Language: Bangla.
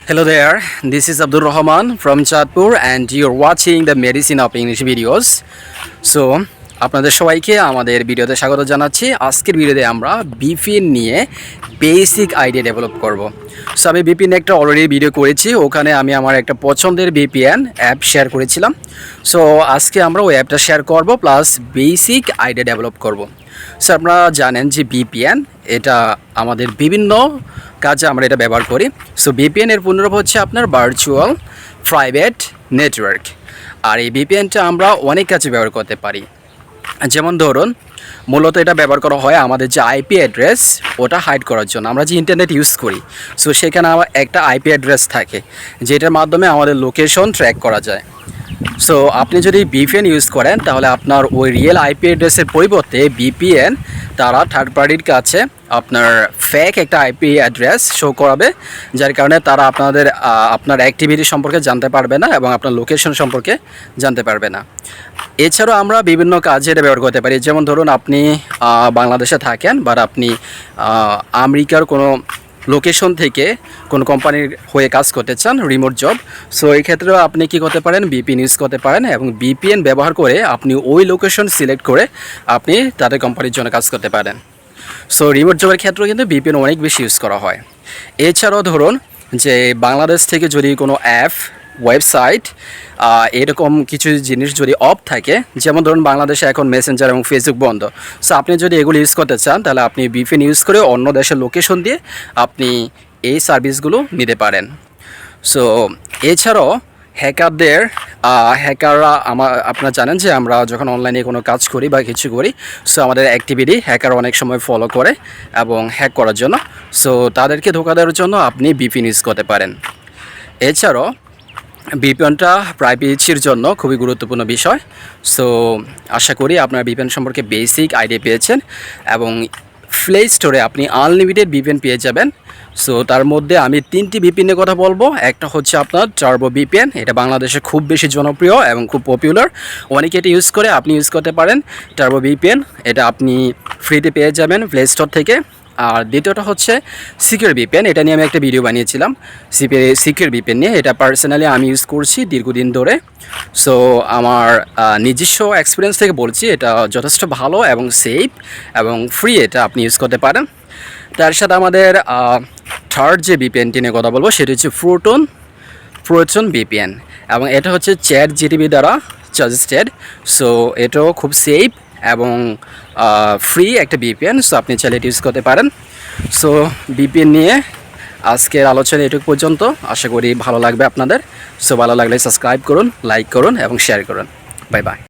Hello there, this is Abdul Rahman from Chatpur and you're watching the Medicine of English videos. So, আপনাদের সবাইকে আমাদের ভিডিওতে স্বাগত জানাচ্ছি। আজকের ভিডিওতে আমরা VPN নিয়ে বেসিক আইডিয়া ডেভেলপ করব। সো আমি VPN একটা অলরেডি ভিডিও করেছি, ওখানে আমি আমার একটা পছন্দের VPN অ্যাপ শেয়ার করেছিলাম। সো আজকে আমরা ওই অ্যাপটা শেয়ার করব প্লাস বেসিক আইডিয়া ডেভেলপ করব। সো আপনারা জানেন যে VPN এটা আমাদের বিভিন্ন কাজে আমরা এটা ব্যবহার করি। সো VPN এর পূর্ণরূপ হচ্ছে আপনার ভার্চুয়াল প্রাইভেট নেটওয়ার্ক। আর এই VPNটা আমরা অনেক কাজে ব্যবহার করতে পারি। যেমন ধরুন, মূলত এটা ব্যবহার করা হয় আমাদের যে আইপি অ্যাড্রেস ওটা হাইড করার জন্য। আমরা যে ইন্টারনেট ইউজ করি, সো সেখানে একটা আইপি অ্যাড্রেস থাকে যেটার মাধ্যমে আমাদের লোকেশন ট্র্যাক করা যায়। সো আপনি যদি VPN ইউজ করেন তাহলে আপনার ওই রিয়েল আইপি অ্যাড্রেসের পরিবর্তে VPN তারা থার্ড পার্টির কাছে আপনার ফেক একটা আইপি অ্যাড্রেস শো করাবে, যার কারণে তারা আপনার অ্যাক্টিভিটি সম্পর্কে জানতে পারবে না এবং আপনার লোকেশন সম্পর্কে জানতে পারবে না। এছাড়াও আমরা বিভিন্ন কাজে এটা ব্যবহার করতে পারি। যেমন ধরুন, আপনি বাংলাদেশে থাকেন বা আপনি আমেরিকার কোনো লোকেশন থেকে কোনো কোম্পানির হয়ে কাজ করতে চান, রিমোট জব। সো এই ক্ষেত্রেও আপনি কি করতে পারেন, VPN ইউজ করতে পারেন এবং VPN ব্যবহার করে আপনি ওই লোকেশন সিলেক্ট করে আপনি তাদের কোম্পানির জন্য কাজ করতে পারেন। সো রিমোট জবের ক্ষেত্রেও কিন্তু VPN অনেক বেশি ইউজ করা হয়। এছাড়াও ধরুন যে বাংলাদেশ থেকে যদি কোনো অ্যাপ, ওয়েবসাইট এরকম কিছু জিনিস যদি অফ থাকে, যেমন ধরুন বাংলাদেশে এখন মেসেঞ্জার এবং ফেসবুক বন্ধ, সো আপনি যদি এগুলো ইউজ করতে চান তাহলে আপনি VPN ইউজ করে অন্য দেশের লোকেশন দিয়ে আপনি এই সার্ভিসগুলো নিতে পারেন। সো এছাড়াও হ্যাকাররা আপনারা জানেন যে আমরা যখন অনলাইনে কোনো কাজ করি বা কিছু করি, সো আমাদের অ্যাক্টিভিটি হ্যাকার অনেক সময় ফলো করে এবং হ্যাক করার জন্য। সো তাদেরকে ধোঁকা দেওয়ার জন্য আপনি VPN ইউজ করতে পারেন। এছাড়াও VPNটা প্রাইভেসির জন্য খুবই গুরুত্বপূর্ণ বিষয়। সো আশা করি আপনার VPN সম্পর্কে বেসিক আইডিয়া পেয়েছেন এবং প্লে স্টোরে আপনি আনলিমিটেড VPN পেয়ে যাবেন। সো তার মধ্যে আমি 3টি VPNের কথা বলবো। একটা হচ্ছে আপনার টার্বো VPN, এটা বাংলাদেশে খুব বেশি জনপ্রিয় এবং খুব পপুলার, অনেকে এটা ইউজ করে, আপনি ইউজ করতে পারেন টার্বো VPN। এটা আপনি ফ্রিতে পেয়ে যাবেন প্লে স্টোর থেকে। আর দ্বিতীয়টা হচ্ছে সিকিউর VPN, এটা নিয়ে আমি একটা ভিডিও বানিয়েছিলাম সিকিউর VPN নিয়ে। এটা পার্সোনালি আমি ইউজ করছি দীর্ঘদিন ধরে। সো আমার নিজস্ব এক্সপিরিয়েন্স থেকে বলছি, এটা যথেষ্ট ভালো এবং সেফ এবং ফ্রি, এটা আপনি ইউজ করতে পারেন। তার সাথে আমাদের থার্ড যে VPNটি নিয়ে কথা বলবো সেটা হচ্ছে প্রোটন VPN এবং এটা হচ্ছে ChatGPT দ্বারা সাজেস্টেড। সো এটাও খুব সেফ এবং ফ্রি একটা VPN। সো আপনি চাইলে ইউজ করতে পারেন। সো VPN নিয়ে আজকের আলোচনা এটুকু পর্যন্ত। আশা করি ভালো লাগবে আপনাদের। সো ভালো লাগলে সাবস্ক্রাইব করুন, লাইক করুন এবং শেয়ার করুন। Bye bye.